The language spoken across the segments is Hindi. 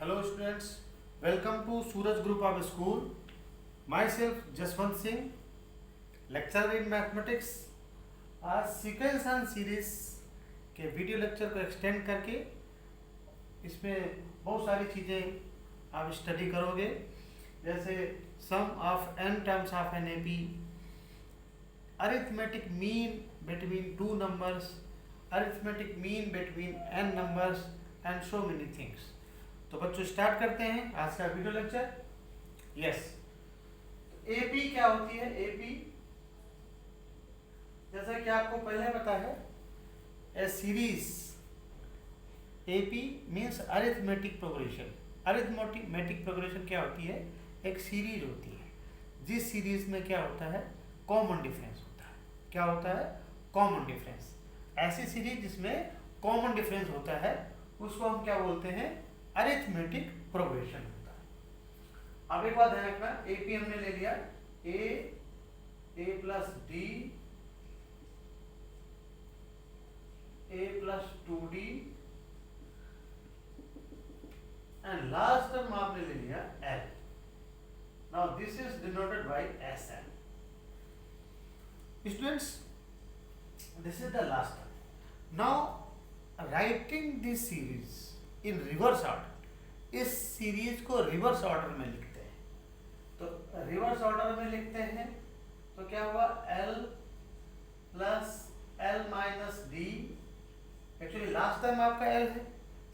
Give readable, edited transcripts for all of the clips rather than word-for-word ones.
Hello students, welcome to Suraj Group of School. Myself Jaswant Singh, lecturer in mathematics. आज सीक्वेंस एंड सीरीज के वीडियो लेक्चर को एक्सटेंड करके इसमें बहुत सारी चीज़ें आप स्टडी करोगे, जैसे sum of n terms of an AP, arithmetic mean between two numbers, arithmetic mean between n numbers and so many things. तो बच्चों स्टार्ट करते हैं आज का वीडियो लेक्चर. यस, एपी क्या होती है? एपी जैसा कि आपको पहले पता है, a series, AP means arithmetic progression. Arithmetic progression क्या होती है? एक सीरीज होती है जिस सीरीज में क्या होता है? कॉमन डिफरेंस होता है. क्या होता है? Common difference. ऐसी सीरीज जिसमें कॉमन डिफरेंस होता है उसको हम क्या बोलते हैं? अरिथमेटिक प्रोग्रेशन होता है. अब एक बात ध्यान रखना, एपी हमने ले लिया, a plus d, a plus 2d and last term आपने ले लिया L. Now this is denoted by S N. Students, this is the last term. Now writing this series in reverse order, इस सीरीज को रिवर्स ऑर्डर में लिखते हैं. तो रिवर्स ऑर्डर में लिखते हैं तो क्या हुआ? L plus L minus D. Actually last term आपका L है,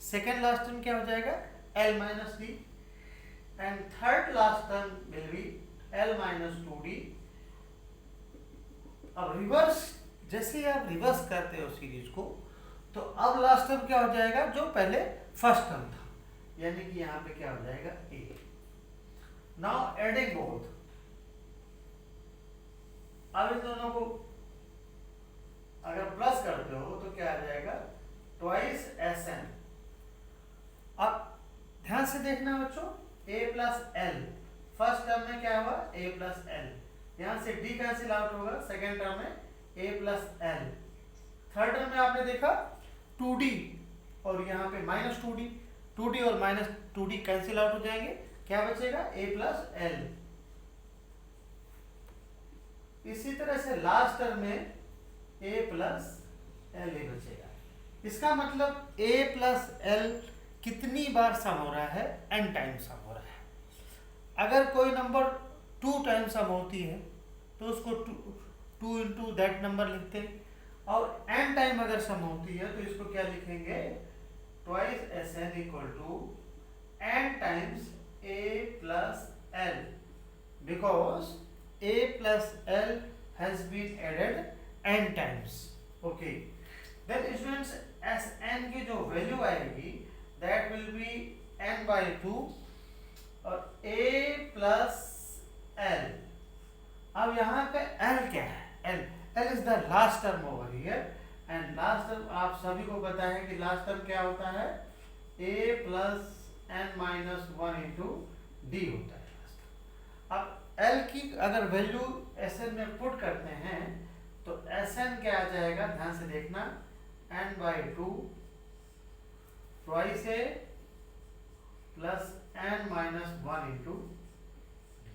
सेकेंड लास्ट टर्म क्या हो जाएगा? L minus D, and third last term will be L minus 2d. अब रिवर्स, जैसे ही आप रिवर्स करते हो सीरीज को, तो अब लास्ट टर्म क्या हो जाएगा? जो पहले फर्स्ट टर्म था, यानी कि यहां पे क्या हो जाएगा? ए. नाउ एडिंग बोथ, अब इन दोनों को अगर प्लस करते हो तो क्या आ जाएगा? Twice S N. अब ध्यान से देखना बच्चों, A plus L, first term में क्या हुआ? A plus L. यहां से डी कैंसिल आउट होगा, सेकेंड टर्म में A plus L. Third term में आपने देखा 2d और यहाँ पे माइनस 2d और माइनस 2d कैंसिल आउट हो जाएंगे. क्या बचेगा? a plus L. इसी तरह से लास्ट टर्म में a प्लस एल ही बचेगा. इसका मतलब a प्लस एल कितनी बार सम हो रहा है? n टाइम सम हो रहा है. अगर कोई नंबर 2 टाइम सम होती है तो उसको 2 इंटू दैट नंबर लिखते हैं, और n टाइम अगर सम होती है तो इसको क्या लिखेंगे? Twice S N equal to n times a plus l, because a plus l has been added n times. Okay, then students S n की जो वैल्यू आएगी that will be n by 2 और a प्लस l. अब यहाँ पे l क्या है? L is the last term over here, and last term आप सभी को पता है कि last term क्या होता है? a plus n minus 1 into d होता है last term. अब L की अगर वैल्यू Sn में पुट करते हैं तो Sn क्या आ जाएगा? ध्यान से देखना, n by 2 twice a plus n minus 1 into d.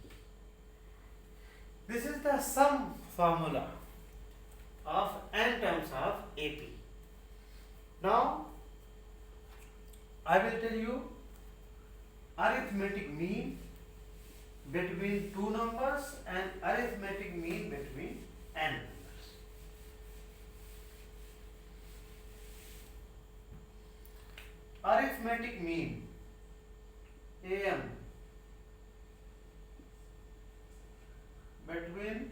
This is the sum formula of n terms of AP. Now I will tell you arithmetic mean between two numbers and arithmetic mean between n numbers. Arithmetic mean AM between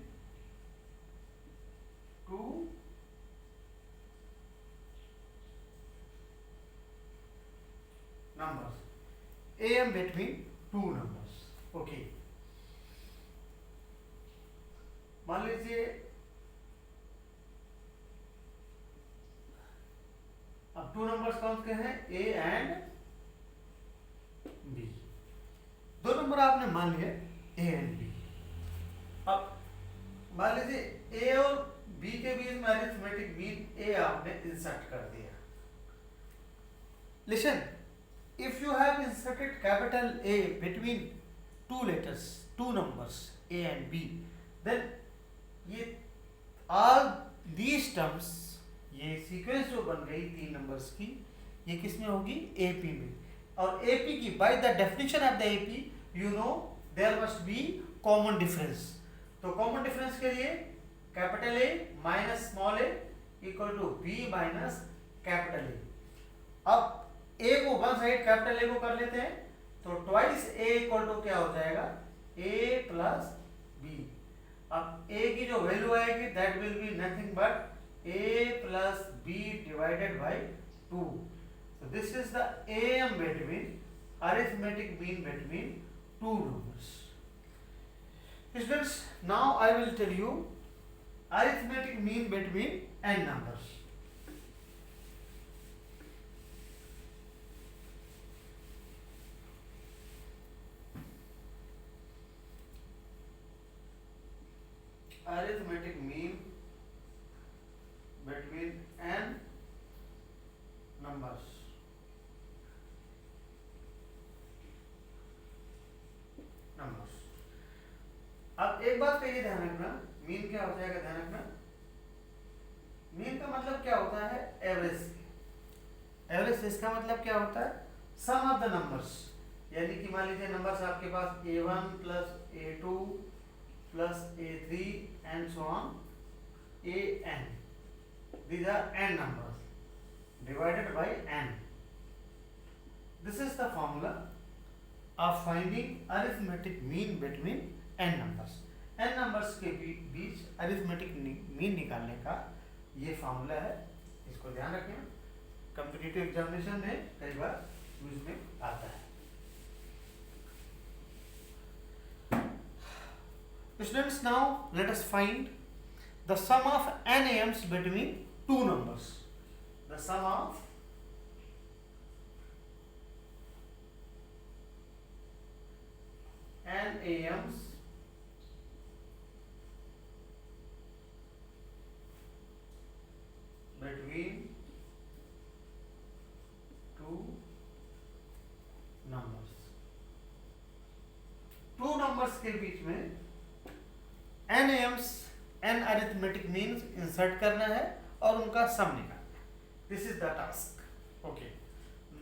two numbers, AM between two numbers. Okay, मान लीजिए अब टू नंबर्स कौन से हैं? A and B. दो नंबर आपने मान लिए A एंड B. अब मान लीजिए A और B के बीच में अरिथमेटिक मीन A आपने इंसर्ट कर दिया. Listen, if you have inserted inserted capital A between two letters, two numbers A and B, then ये all these terms, ये सीक्वेंस जो बन गई 3 नंबर्स की, ये किस में होगी? AP में. और AP की by the definition of the AP you know there must be common difference. तो common difference के लिए capital A minus small a equal to B minus capital A. अब A को वन साइड कैपिटल A को कर लेते हैं, तो ट्वाइस A इक्वल टू क्या हो जाएगा? A plus B. अब A की जो वैल्यू आएगी that will be nothing but A plus B divided by 2. So this is the AM between arithmetic mean between two numbers. Students, now I will tell you arithmetic mean between n numbers. Arithmetic mean between n numbers. अब एक बात का ये ध्यान रखना, मीन क्या हो जाएगा? ध्यान रखना, मीन का मतलब क्या होता है? एवरेज. एवरेज इसका मतलब क्या होता है? Sum of the numbers. यानी कि मान लीजिए नंबर्स आपके पास A1 plus A2 plus A3 and so on an. These are n numbers divided by n. This is the formula of finding arithmetic mean between n numbers. n numbers के बीच arithmetic mean निकालने का ये फॉर्मूला है. इसको ध्यान रखें, कॉम्पिटिटिव एग्जामिनेशन में कई बार यूज में आता है. Students, now let us find the sum of n AMs between two numbers. The sum of n AMs between two numbers. Two numbers के बीच में n AMs n arithmetic means insert करना है और उनका सम निकालना है. This is the task. Okay.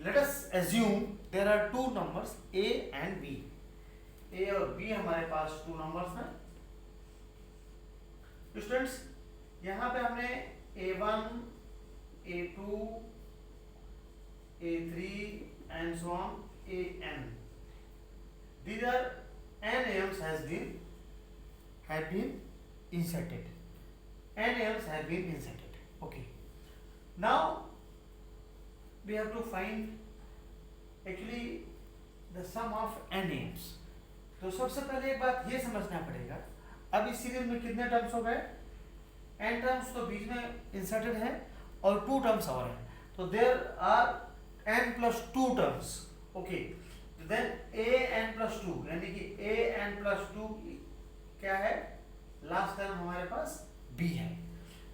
Let us assume there are two numbers A and B. A और B हमारे पास two numbers हैं. Students, यहाँ पे हमने A1, A2, A3 and so on AN. These are n AMs have been inserted. n AMs have been inserted. Okay. Now we have to find actually the sum of n AMs. तो सबसे पहले एक बात ये समझना पड़ेगा, अब इस सीरीज में कितने टर्म्स हो गए? n टर्म्स तो बीच में इंसर्टेड है और 2 टर्म्स और हैं, तो there are n plus 2 terms. Okay, then an plus 2 यानी कि an प्लस 2 क्या है? लास्ट टर्म हमारे पास b है.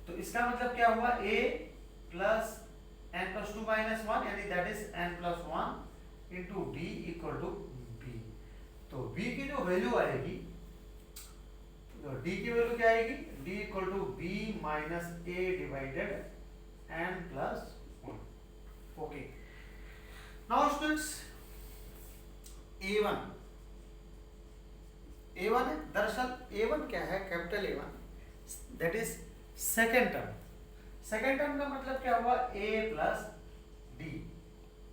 तो इसका मतलब क्या हुआ? a plus n plus 2 minus 1 यानी that is n plus 1 into d equal to b. तो b की जो वैल्यू आएगी, तो d की वैल्यू क्या आएगी? d equal to b minus a divided n plus 1. Okay, now students a1 है. दरअसल A1 क्या है? Capital A1 that is second term. Second term का मतलब क्या हुआ? A plus D.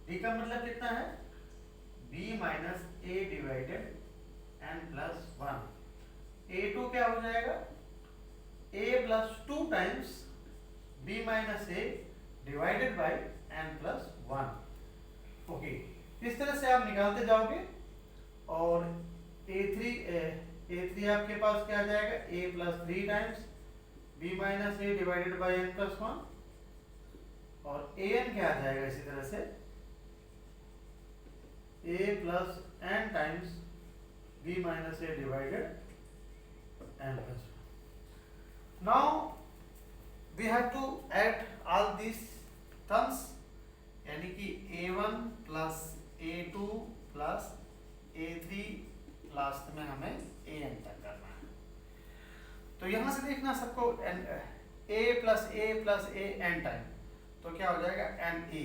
D का मतलब कितना है? B minus A divided n plus 1. A2 क्या हो जाएगा? A plus 2 times B minus A divided by n plus 1. Okay, इस तरह से आप निकालते जाओगे और A3 आपके पास क्या आ जाएगा? A plus 3 times B minus A divided by n plus 1 और an क्या आ जाएगा? इसी तरह से A plus n times B minus A divided n plus 1. Now we have to add all these terms, यानी कि A1 plus A2 plus A3 last में हमें AN तक करना है। तो यहाँ से देखना सबको A plus A n time, तो क्या हो जाएगा NA।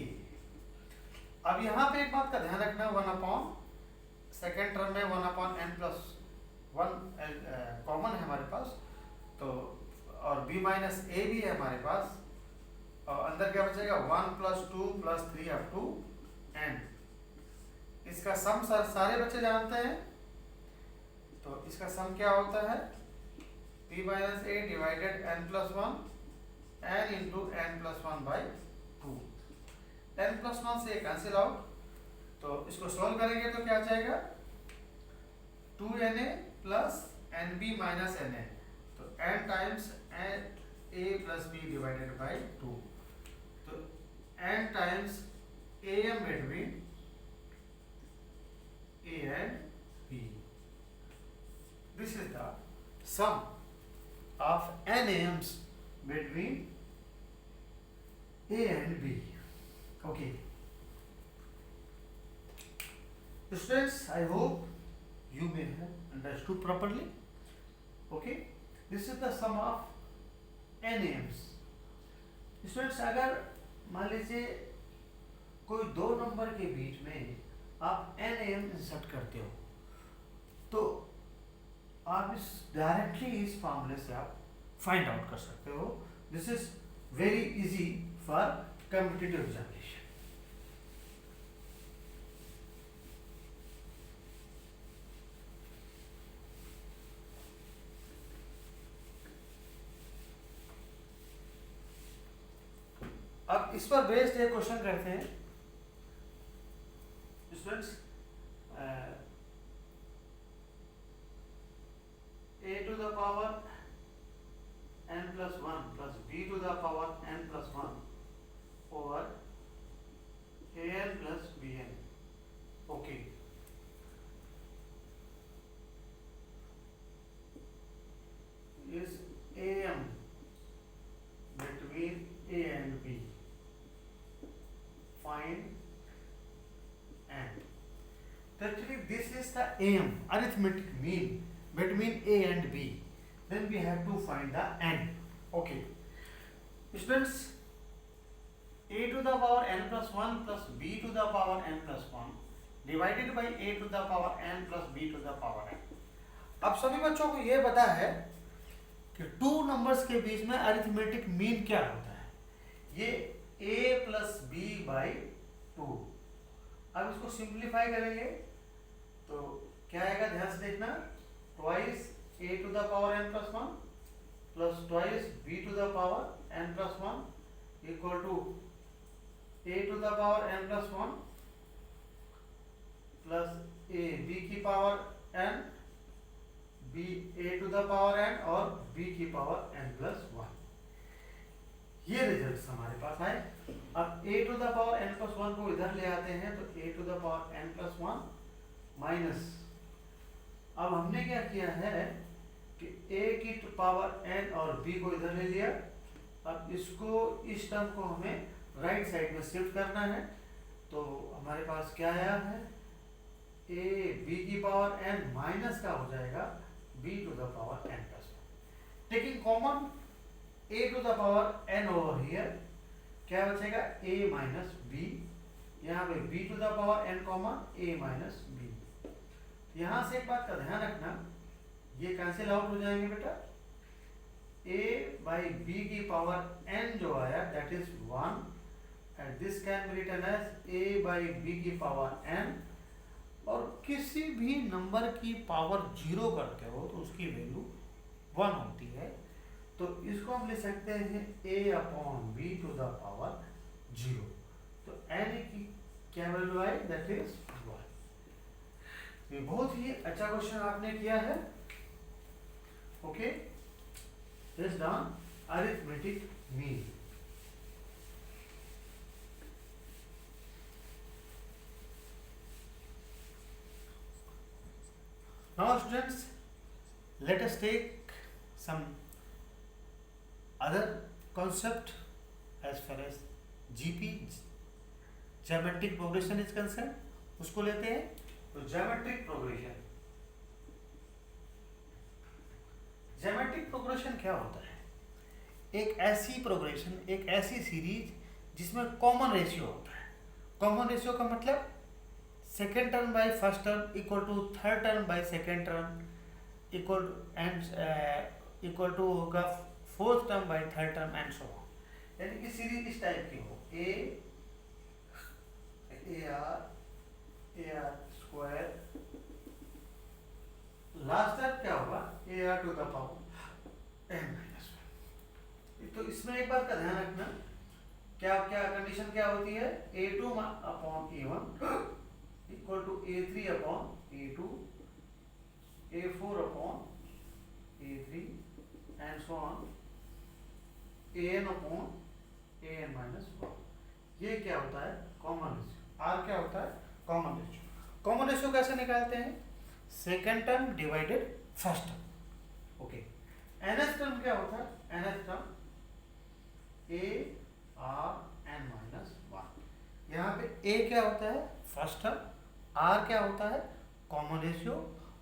अब यहाँ पे एक बात का ध्यान रखना, 1 सेकेंड टर्म में 1n+1 कॉमन है हमारे पास, तो और b माइनस a भी है हमारे पास, और अंदर क्या बचेगा 1 + 2 + 3 अप टू n। इसका सम सारे बच्चे जानते हैं, तो इसका सम क्या होता है b minus a divided n+1 n into n+1/2। n+1 से कैंसिल आउट, तो इसको सॉल्व करेंगे तो क्या जाएगा 2na plus nb minus na, तो n times a plus b divided by 2, तो n times am between a and b। This is the sum of n ams between a and b। okay students, I hope you may have understood properly। okay, this is the sum of n ams। students, अगर मान लीजिए कोई दो नंबर के बीच में आप n am इंसर्ट करते हो, तो आप इस डायरेक्टली इस फॉर्मूले से आप फाइंड आउट कर सकते हो। This is very easy for competitive examination. अब इस पर बेस्ड एक क्वेश्चन करते हैं students. a to the power n+1 plus b to the power n+1 over an plus bn। okay, is am between a and b, find n। So actually this is the am, arithmetic mean between a and b, then we have to find the n। okay students, a to the power n+1 plus b to the power n+1 divided by a to the power n plus b to the power n। अब सभी बच्चों को ये पता है कि टू नंबर्स के बीच में अरिथमेटिक मीन क्या होता है, ये a प्लस b बाई 2। अब इसको सिंप्लीफाई करेंगे तो क्या आएगा, ध्यान से देखना, twice a to the power n+1 plus twice b to the power n+1 equal to a to the power n+1 plus a b की power n, b a to the power n और b की पावर n+1। ये रिजल्ट हमारे पास आए। अब a to the power n+1 को इधर ले आते हैं तो a to the power n+1 minus, अब हमने क्या किया है कि a की पावर n और b को इधर ले लिया। अब इसको, इस टर्म को हमें राइट साइड में शिफ्ट करना है, तो हमारे पास क्या आया है, a b की पावर n माइनस का हो जाएगा b to the power n+1। Taking common a to the power n over here, क्या बचेगा a माइनस b, यहाँ पे b to the power n common a minus b। यहाँ से एक बात का ध्यान रखना, ये कैंसिल आउट हो जाएंगे बेटा, a बाई b की पावर n जो आया that is 1 and this can be written as a by b की पावर n, और किसी भी नंबर की पावर 0 करते हो तो उसकी वैल्यू 1 होती है, तो इसको हम लिख सकते हैं a upon b to the power 0। तो n की क्या वैल्यू आई, दैट इज 1। ये बहुत ही अच्छा क्वेश्चन आपने किया है। Okay, this done arithmetic mean. Now students, let us take some other concept as far as GP geometric progression is concerned, उसको लेते हैं। तो ज्योमेट्रिक प्रोग्रेशन, ज्योमेट्रिक प्रोग्रेशन क्या होता है? एक ऐसी प्रोग्रेशन, एक ऐसी सीरीज जिसमें कॉमन रेशियो होता है। कॉमन रेशियो का मतलब second term by first term equal to third term by second term equal and equal to होगा fourth term by third term and so on. यानी कि सीरीज इस टाइप की हो, a r square, last term क्या होगा a are to the power N minus one. तो इसमें एक बात का ध्यान रखना, क्या क्या कंडीशन क्या होती है? A two upon a one equal to a three upon a two, a four upon a three and so on, a n upon a n minus one. ये क्या होता है? Common ratio. आर क्या होता है? Common ratio. कॉमन रेशियो कैसे निकालते हैं? Second term divided first term. Okay, nth term क्या होता है? nth term A R N minus one. यहाँ पे ए क्या होता है? फर्स्ट टर्म, आर क्या होता है? कॉमन रेशियो,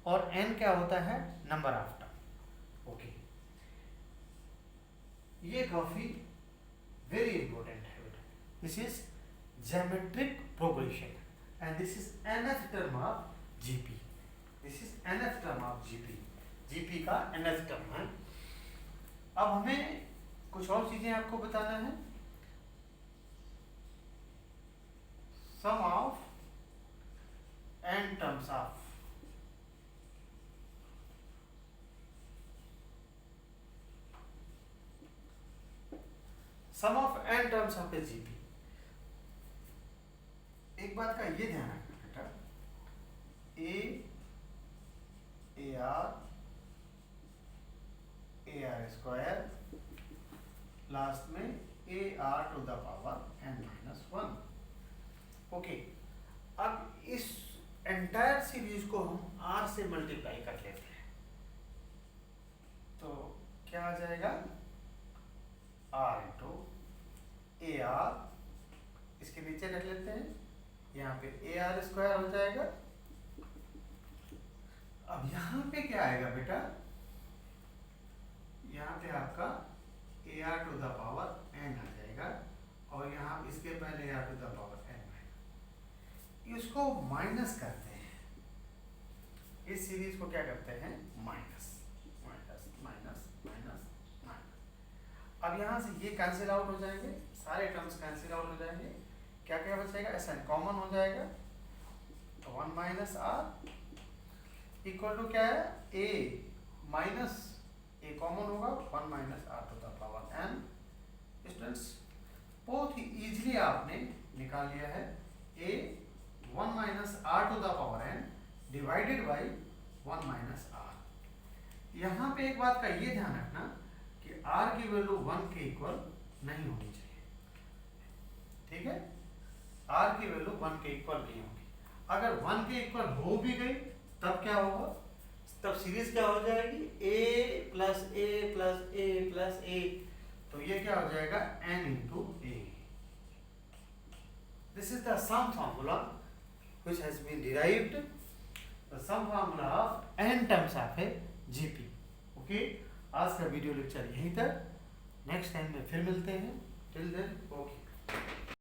और एन क्या होता है? Number of term. ओके, ये काफी वेरी इंपॉर्टेंट है बेटा। This is geometric progression and this is nth term of GP. This is nth term of GP. GP का nth टर्म है। अब हमें कुछ और चीजें आपको बताना है। Sum of n terms of sum of n terms of a GP. एक बात का ये ध्यान रखना बेटा, ए आर स्क्वायर, लास्ट में A are to the power N minus one. Okay, अब इस एंटायर सीरीज को हम आर से मल्टीप्लाई कर लेते हैं, तो क्या आ जाएगा? आर इंटू ए आर, इसके नीचे रख लेते हैं, यहाँ पे ए आर स्क्वायर हो जाएगा। अब यहाँ पे क्या आएगा बेटा? यहाँ पे आपका a are to the power n आ जाएगा, और यहाँ इसके पहले a are to the power n आएगा। इसको माइनस करते हैं, इस सीरीज को क्या करते हैं? Minus minus minus minus minus. अब यहाँ से ये कैंसिल आउट हो जाएंगे, सारे टर्म्स कैंसिल आउट हो जाएंगे। क्या क्या बचेगा? ऐसा कॉमन हो जाएगा, तो one minus r equal to क्या है? ए माइनस ए कॉमन होगा, one minus r to the power n. Students, बहुत ही इजीली आपने निकाल लिया है। A one minus r to the power n divided by one minus r. यहाँ पे एक बात का ये ध्यान रखना कि आर की वैल्यू वन के इक्वल नहीं होनी चाहिए, ठीक है? आर की वैल्यू वन के इक्वल नहीं होगी। अगर वन के इक्वल हो भी गई तब क्या होगा? तब सीरीज क्या हो जाएगी? A plus A plus A plus A, तो ये क्या हो जाएगा? n into A. This is the sum formula which has been derived, the sum formula of n terms of a GP. Okay, आज का वीडियो लेक्चर यहीं तक, नेक्स्ट टाइम में फिर मिलते हैं। Till then okay.